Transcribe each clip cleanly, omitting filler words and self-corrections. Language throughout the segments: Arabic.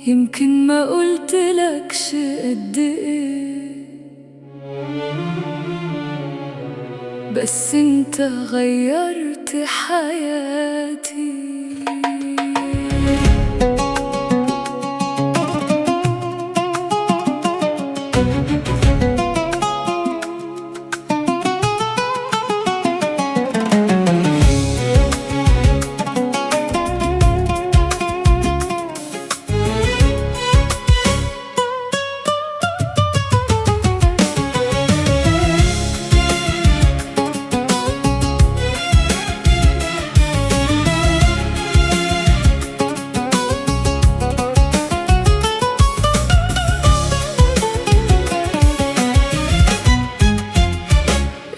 يمكن ما قلتلكش قد ايه، بس انت غيرت حياتي.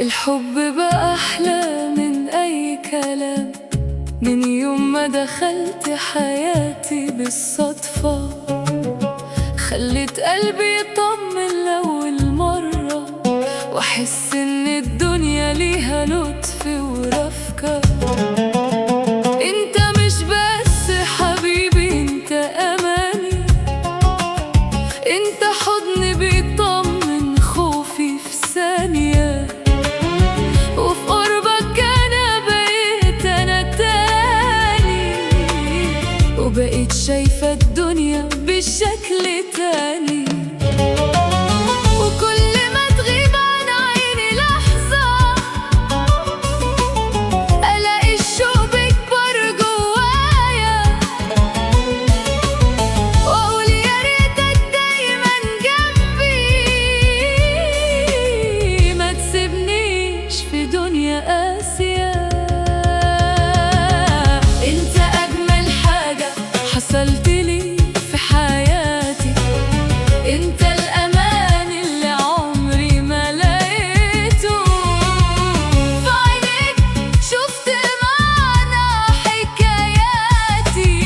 الحب بقى أحلى من أي كلام، من يوم ما دخلت حياتي بالصدفة، خلت قلبي يطمن لأول مرة، وأحس إن الدنيا ليها لطف ورفقة. انت مش بس حبيبي، انت أماني، انت حضن بيطمن خوفي في ثانية، وفي قربك أنا بقيت أنا تاني، وبقيت شايفة الدنيا بشكل تاني. وكل ما تغيب عن عيني لحظة، ألاقي الشوق بيكبر جوايا، وأقول يا ريتك دايما جنبي، ما تسيبنيش في دنيا قاسية. انت أجمل حاجة حصلت لي في حياتي، انت الأمان اللي عمري ما لقيته، في عينيك شفت معنى حكاياتي،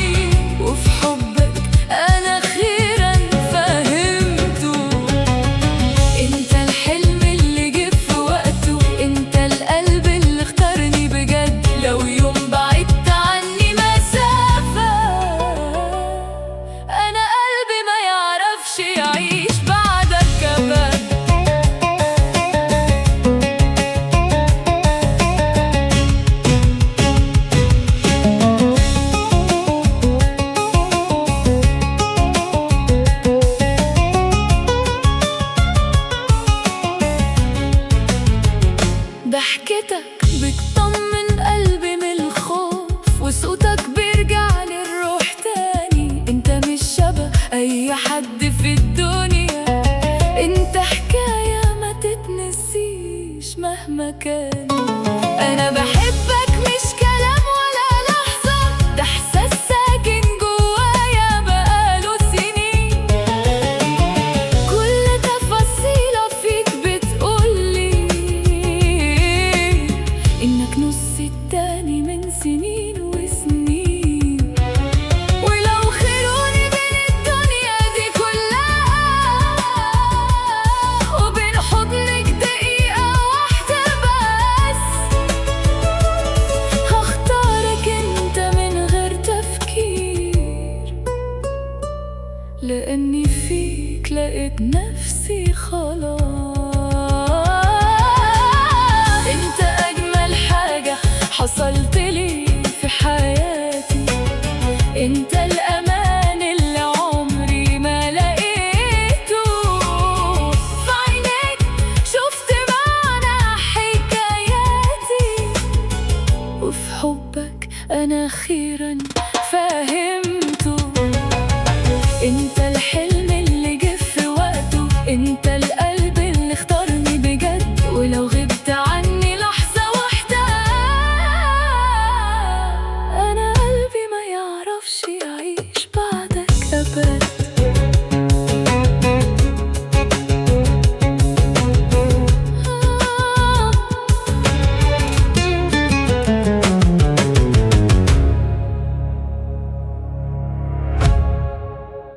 وفي حبك أنا أخيرا فهمته. انت الحلم اللي جه في وقته، انت القلب اللي اختارني بجد، لو يوم بعدت عني مسافة، أنا قلبي ما يعرفش يعيش بعدك كمان. ضحكتك بتطمن قلبي من الخوف، وصوتك بيرجع للروح تاني. انت مش شبه اي حد في الدنيا، انت حكاية ما تتنسيش مهما كان.